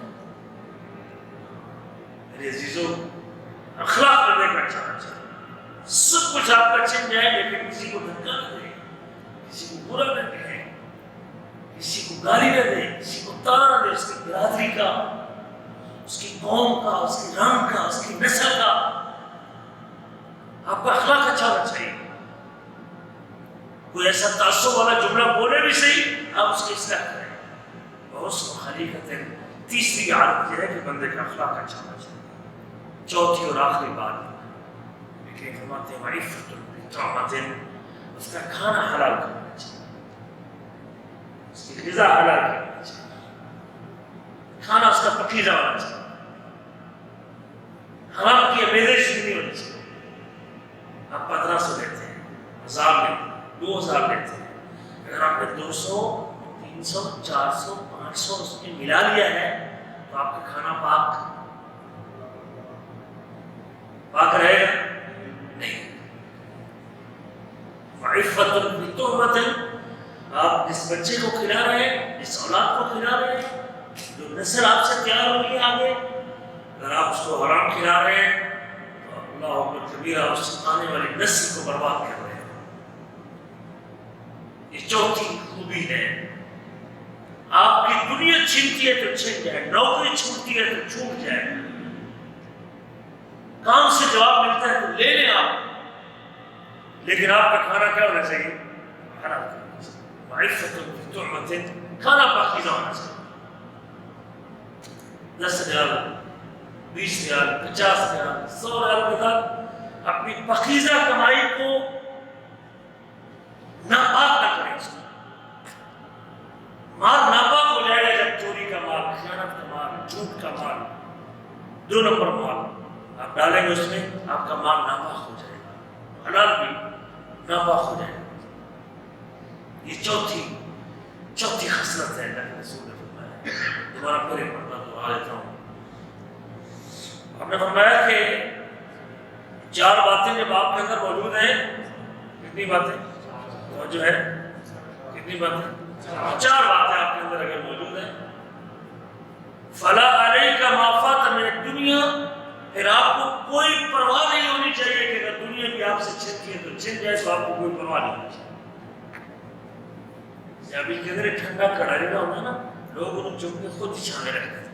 میرے عزیزوں، اخلاق بننے کا اچھا ہونا چاہیے. سب کچھ آپ کا چھن جائے لیکن کسی کو دھکا نہ دے، کسی کو برا نہ کہے، کسی کو گالی نہ دے، کسی کو تانا نہ دے. اس کی برادری کا، اس کی قوم کا، اس کی رنگ کا، اس کی نسل کا آپ کا اخلاق اچھا ہونا چاہیے. کوئی ایسا تعصب والا جملہ بولے بھی صحیح، آپ اس کی اصلاح کریں. اور اس کو حقیقت تیسری عادت یہ ہے کہ بندے کا اخلاق اچھا ہونا چاہیے. چوتھی اور آخری بات لیکن فرماتے ہیں معرفت الطعمۃ، اس کا کھانا حلال کرنا چاہیے، اس کی غذا حلال کرنا چاہیے، کھانا اس کا پکیزہ ہونا چاہیے، حرام کی آمیزش نہیں ہونی چاہیے. آپ 1500 لیتے ہیں، 1000 لیتے ہیں، 2000 لیتے ہیں. اگر آپ نے 200 300 400 500 اس میں ملا لیا ہے تو آپ کا کھانا پاک رہے گا نہیں. معرفت بالتہمۃ، آپ جس بچے کو کھلا رہے ہیں، جس اولاد کو کھلا رہے ہیں، جو نسل آپ سے تیار ہو رہی ہے آگے، اگر آپ اس کو حرام کھلا رہے ہیں تو اللہ اکبر کبیرہ، اس سے آنے والی نسل کو برباد کر رہے ہیں. یہ چوتھی خوبی ہے. آپ کی دنیا چھینتی ہے تو چھین جائے، نوکری چھوٹتی ہے تو چھوٹ جائے، کام سے جواب ملتا ہے تو لے لیں آپ، لیکن آپ کا کھانا کیا ہونا چاہیے؟ حلال ہونا چاہیے. معرفت بالتہمۃ، کھانا پاکیزہ ہونا چاہیے. 10,000 20,000 50,000 100,000 کے ساتھ اپنی پاکیزہ کمائی کو ناپاک نہ کریں. اس کو مال ناپاک ہو جائے گا جب چوری کا مال، خیانت کا مال، جھوٹ کا مال، 2 نمبر مال آپ ڈالیں گے اس میں، آپ کا مال ناپاک ہو جائے گا، حلال بھی ناپاک ہو جائے گا. یہ چوتھی خصلت ہے اللہ کے رسول نے فرمایا. دوبارہ پھر ایک مرتبہ دہرا دیتا ہوں. آپ نے فرمایا کہ 4 باتیں جب آپ کے اندر موجود ہیں، کتنی باتیں جو ہے، کتنی باتیں؟ 4 باتیں آپ کے اندر اگر موجود ہیں، فلا علیک ما فات من الدنیا، پھر آپ کو کوئی پرواہ نہیں ہونی چاہیے کہ اگر دنیا بھی آپ سے چھنتی ہے تو چھن جائے تو آپ کو کوئی پرواہ نہیں ہونی چاہیے. پنجابی کے اندر ٹھنڈا کڑا لینا ہوتا ہے نا، لوگ انہوں چوک کے خود ہی چھانے رکھتے ہیں.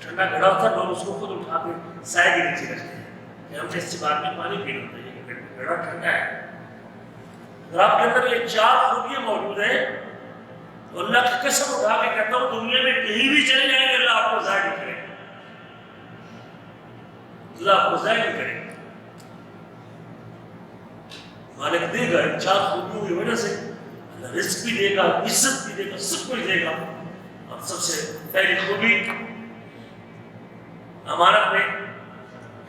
ٹھنڈا کڑا ہوتا ہے، لوگ اس کو خود اٹھا کے سائے کے نیچے رکھتے ہیں کہ ہم نے اس سے بعد میں پانی پینا ہوتا ہے، یہ کڑا ٹھنڈا ہے. اگر آپ کے اندر یہ 4 خوبیاں موجود ہیں تو اللہ کی قسم اٹھا کے کہتا ہوں دنیا میں کہیں بھی چلے جائیں گے اللہ آپ کو ضائع نہیں کرے گا. اللہ آپ کو ضائع نہیں کرے گا. مالک دے گا. 4 خوبیوں کی وجہ سے اللہ رزق بھی دے گا، عزت بھی دے گا، سب کچھ دے گا. اور سب سے پہلی خوبی امانت میں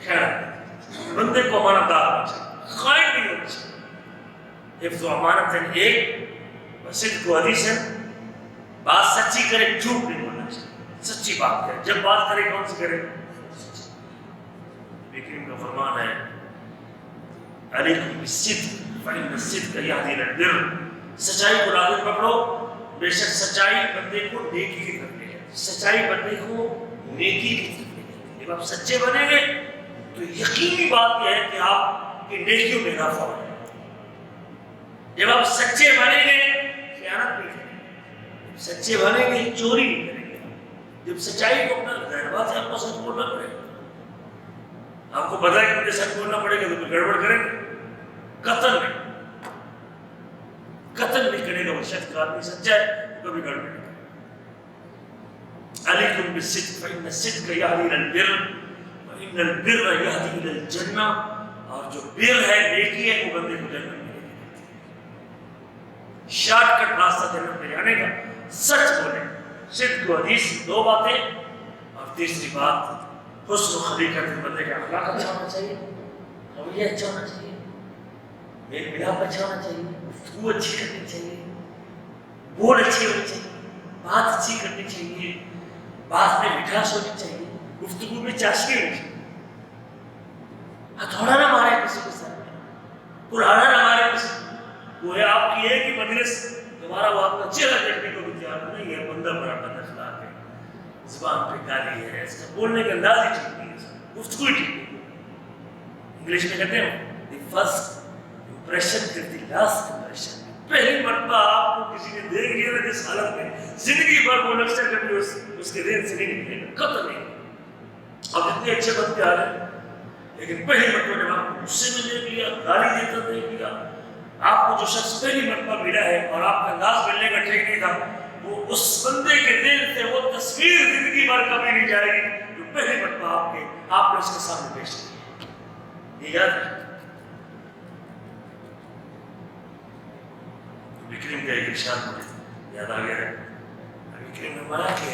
خیانت. بندے کو امانت دار ہونا چاہیے، خائن نہیں ہونا چاہیے. حفظ و امانت ہے ایک، صدق و حدیث ہے، بات سچی کرے، جھوٹ نہیں بولنا چاہیے، سچی بات کرے. جب بات کرے کون سی کرے؟ لیکن کا فرمان ہے علیکم بالصدق فإن الصدق يهدي إلى البر. سچائی کو لازم پکڑو، بے شک سچائی بندے کو نیکی کی طرف لے جاتی ہے. سچائی بندے کو نیکی کی طرف لے جاتی ہے. جب آپ سچے بنیں گے تو یقینی بات یہ ہے کہ آپ کی نیکیوں میں اضافہ ہوگا. جب آپ سچے بنیں گے خیانت نہیں کریں گے، جب سچے بنیں گے چوری نہیں کریں گے. جب سچائی کو اپنا ظاہر بات ہے آپ کو سچ بولنا پڑے گا. آپ کو پتا ہے کہ مجھے سچ بولنا پڑے گا تو پھر گڑبڑ کریں گے. قتل نہیں کرے گا وہ شخص کا آدمی سچا ہے کبھی گڑبڑ نہیں کرے گا. علیکم بالصدق فإن الصدق يهدي إلى البر وإن البر يهدي إلى الجنة. اور جو بر ہے نیکی ہے وہ بندے کو جنت میں لے جاتی ہے. شارٹ کٹ راستہ جنت میں جانے کا. سچ بولے، صدق و حدیث 2 باتیں. اور تیسری بات حسن و خلیقت. بندے کا اخلاق اچھا ہونا چاہیے، رویہ اچھا ہونا چاہیے، میل ملاپ اچھا ہونا چاہیے، گفتگو اچھی کرنی چاہیے، بول اچھی ہونی چاہیے، بات اچھی کرنی چاہیے، بات میں مٹھاس ہونی چاہیے، گفتگو میں چاشنی ہونی چاہیے. ہتھوڑا نہ مارے کسی کے ساتھ، پرانا نہ مارے کسی کو. وہ ہے آپ کی ایک ہی مجلس، تمہارا وہ آپ کا چہرہ دیکھنے کو بھی تیار نہیں ہے. بندہ بڑا بد اخلاق ہے، زبان پہ گالی ہے، اس کا بولنے کا انداز ہی ٹھیک نہیں ہے، گفتگو ہی ٹھیک نہیں ہے. انگلش میں کہتے ہیں the first impression is the last impression. پہلی مرتبہ آپ کو کسی نے دیکھ لیا نا جس حالت میں، زندگی بھر وہ نقشہ کبھی اس کے ذہن سے نہیں نکلے گا، قطع نہیں. اب اتنے اچھے بن کے آ رہے ہیں، لیکن پہلی مرتبہ جب آپ کو غصے میں دیکھ لیا، گالی دیتا دیکھ لیا، آپ کو جو شخص پہلی مرتبہ ملا ہے اور آپ کا انداز ملنے کا ٹھیک نہیں تھا، وہ اس بندے کے ذہن سے وہ تصویر زندگی بھر کبھی نہیں جائے گی جو پہلی مرتبہ آپ نے اس کے سامنے پیش کی. یہ یاد ہے کریم کا ایک ارشاد مجھے یاد آ گیا ہے. نبی کریم نے منع کہ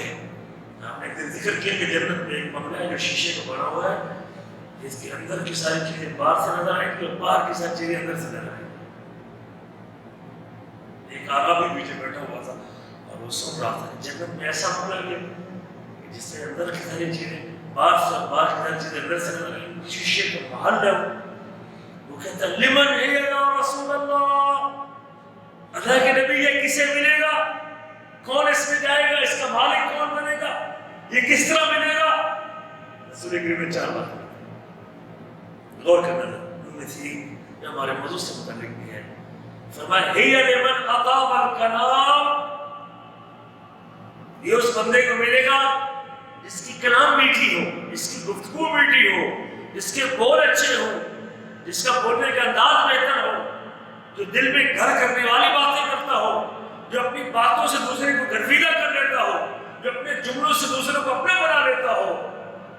آپ نے ایک دن ذکر کیا کہ جنت میں ایک بنگلہ ہے جو شیشے کا بنا ہوا ہے، جس کے اندر کی ساری چیزیں باہر سے نظر آئیں گی اور باہر کی ساری چیزیں اندر سے نظر آئیں گی. ایک آقا بھی پیچھے بیٹھا ہوا تھا اور وہ سن رہا تھا. جنت میں ایسا بنگلہ کہ جس سے اندر کی ساری چیزیں باہر سے اور باہر کی ساری چیزیں اندر سے نظر آئیں گی. شیشے کا محل ہے. وہ کہتا ہے لمن ہے یا رسول اللہ، اللہ کے نبی یہ کسے ملے گا؟ کون اس میں جائے گا؟ اس کا مالک کون بنے گا؟ یہ کس طرح ملے گا؟ رسول کریم نے 4 بات غور کرنا تھا. ان میں سے یہ ہمارے موضوع سے متعلق بھی ہے. فرمایا ہی لمن اطاب الکلام، یہ اس بندے کو ملے گا جس کی کلام میٹھی ہو، جس کی گفتگو میٹھی ہو، جس کے بول اچھے ہو، جس کا بولنے کا انداز بہتر ہو، جو دل میں گھر کرنے والی باتیں کرتا ہو، جو اپنی باتوں سے دوسرے کو گرویدہ کر لیتا ہو، جو اپنے جملوں سے دوسرے کو اپنے بنا لیتا ہو،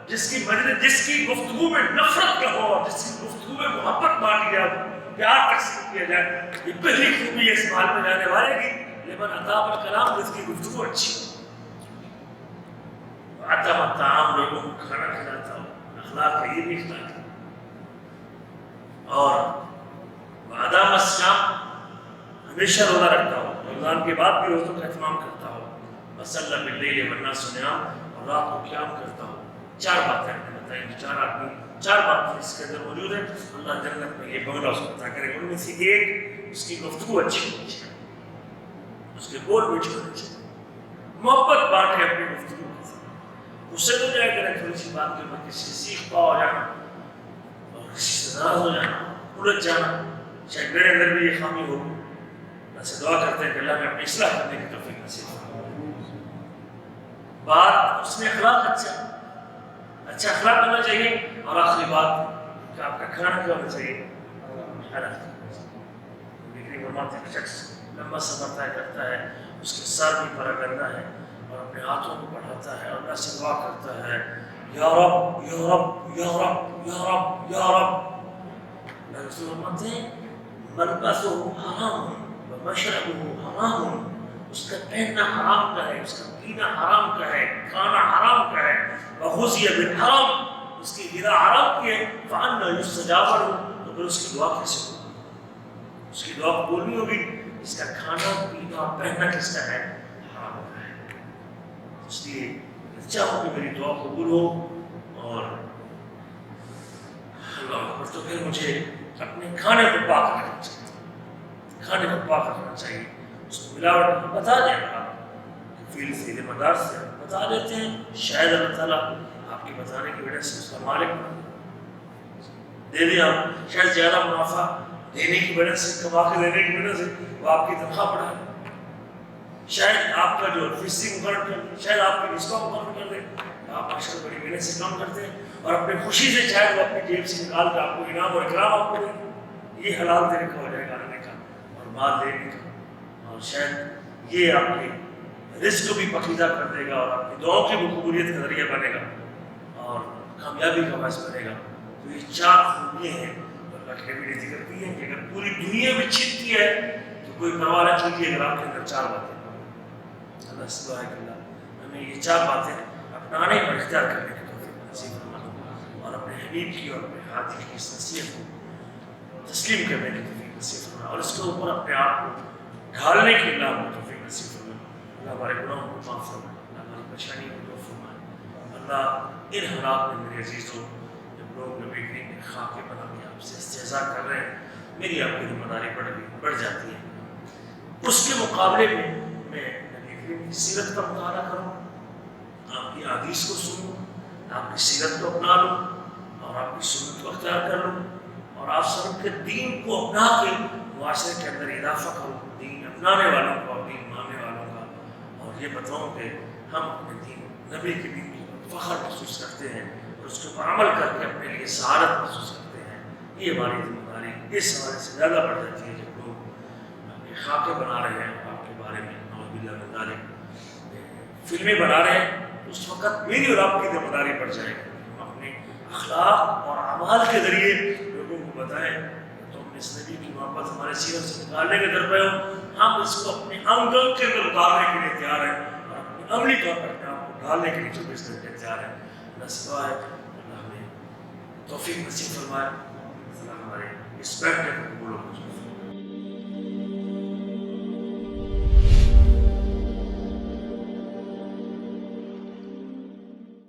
جس کی مجلس، جس کی گفتگو میں نفرت کا ہو، جس کی گفتگو میں محبت بانٹی جائے، پیار تقسیم کیا جائے. یہ پہلی خوبی ہے اس محل میں جانے والے کی، لمن اطاب الکلام، جس کی گفتگو اچھی ہو. اطعم الطعام، لوگوں کو کھانا کھلاتا ہو، اخلاق کا یہ بھی اخلاق ہے. اور وادام الصیام، ہمیشہ روزہ رکھتا ہو، رمضان کے بعد بھی روزوں کا اہتمام کرتا ہو. وصلی باللیل والناس نیام، اور رات کو قیام کرتا ہو. 4 باتیں ہم نے بتائی، 4 آدمی 4 باتیں اس کے اندر موجود ہیں. اللہ جنت میں یہ بنگلہ اس کو عطا کرے. ان میں سے ایک، اس کی گفتگو اچھی ہونی چاہیے، اس کے بول میٹھے ہونے چاہیے، محبت بانٹے اپنی گفتگو کے ساتھ. اس سے تو جائے کریں تھوڑی سی بات کے اوپر کسی سے سیکھ پا ہو جانا اور کسی سے ناراض ہو جانا، الجھ جانا. شاید میرے اندر بھی یہ خامی ہو، اللہ سے دعا کرتے ہیں کہ اللہ میں اپنی اصلاح کرنے کی توفیق نصیب فرمائے۔ بات اس میں اخلاق اچھا اخلاق ہونا چاہیے، اور آخری بات کہ آپ کا کھانا کیا ہونا چاہیے، حلال فرماتے ہیں شخص لمبا سفر طے کرتا ہے، اس کے سر بھی بڑا گندا ہے اور اپنے ہاتھوں کو بڑھاتا ہے اور اللہ سے دعا کرتا ہے یا رب یا رب یا رب یا رب یا رب۔ اللہ رسول فرماتے ہیں ملبسہ حرام ومشربہ حرام، اس کا پہننا حرام کا ہے، اس کا پینا حرام کا ہے، کھانا حرام کا ہے، وغذی بالحرام، اس کی غذا حرام کی ہے، فأنى يستجاب له، تو پھر اس کی دعا کیسے ہوگی؟ اس کی دعا قبول نہیں ہوگی، اس کا کھانا پینا پہننا کس کا ہے؟ حرام کا ہے۔ اس لیے چاہوں کہ میری دعا قبول ہو، اور اللہ اکبر، تو پھر مجھے اپنے کھانے کو پاک رکھنا چاہیے، کھانے کو پاک رکھنا چاہیے، اس کو ملاوٹ بتا دیں آپ فیل سیدھے مدار سے بتا دیتے ہیں، شاید اللہ تعالیٰ آپ کے بتانے کی وجہ سے اس کا مالک دے دیں، آپ شاید زیادہ منافع دینے کی وجہ سے، کما کے دینے کی وجہ سے وہ آپ کی تنخواہ بڑھائے، شاید آپ کا جو فیسنگ مقرر کر دے، شاید آپ کی رشتہ مقرر کر دے، آپ اکثر بڑی محنت سے کام کرتے ہیں اور اپنی خوشی سے شاید وہ اپنی جیب سے نکال کر آپ کو انعام اور اکرام آپ کو دے، یہ حلال دینے کا ہو جائے گا آنے کا اور مال دینے کا، اور شاید یہ آپ کے رزق کو بھی پکیزہ کر دے گا اور آپ کی دعاؤں کی قبولیت کا ذریعہ بنے گا اور کامیابی کا باعث بنے گا۔ تو یہ چار خوبیاں ہیں اللہ کی نبی نے ذکر کی ہیں کہ اگر پوری دنیا میں چھپتی ہے تو کوئی پرواہ نہ کیجیے اگر آپ کے اندر چار باتیں۔ اللہ سے دعا ہے کہ اللہ ہمیں یہ چار باتیں اپنانے اور اختیار کرنے کی توفیق نصیب فرمائے، اور اپنے حبیب کی اور اپنے ہادی کی اس نصیحت کو تسلیم کرنے کی توفیق نصیب فرمائے، اور اس کے اوپر اپنے آپ کو ڈھالنے کی اللہ کو توفیق نصیب فرمائے۔ اللہ ہمارے گناہوں کو معاف فرمائے، اللہ ہماری پریشانیوں کو دور فرمائے۔ اللہ ان حالات میں میرے عزیزوں، جب لوگ نبی کریم کے خاکے بنا کے آپ سے استہزاء کر رہے ہیں، میری آپ کی ذمہ داری بڑھ جاتی ہے، اس کے مقابلے میں نبی کریم کی سیرت کا مطالعہ کروں، آپ کی حدیث کو سنوں، آپ کی سیرت کو اپنا لوں اور آپ کی سنت کو اختیار کر لوں، اور آپ سب کے دین کو اپنا کے معاشرے کے اندر اضافہ کروں، دین اپنانے والوں کو، دین ماننے والوں کا، اور یہ بتاؤں کہ ہم اپنے دین نبی کے دین کی فخر محسوس کرتے ہیں اور اس کے اوپر عمل کر کے اپنے لیے سعادت محسوس کرتے ہیں۔ یہ ہماری ذمہ داری اس حوالے سے زیادہ بڑھ جاتی ہے جب لوگ اپنے خاکے بنا رہے ہیں آپ کے بارے میں، نعوذ باللہ من ذالک، فلمیں بنا رہے ہیں، اس وقت میری اور آپ کی ذمہ داری پڑ جائے گی، ہم اپنے اخلاق اور اعمال کے ذریعے لوگوں کو بتائیں کہ تم اس نبی کی محبت ہمارے سیرت سے نکالنے کے در پہ ہو، ہم اس کو اپنے انگ کے اندر اتارنے کے لیے تیار ہیں اور اپنے عملی طور پر اپنے آپ کو ڈالنے کے لیے 24 گھنٹے تیار ہیں۔ اللہ سے دعا ہے کہ اللہ ہمیں توفیق نصیب فرمائے، اللہ ہمارے اس بیٹھنے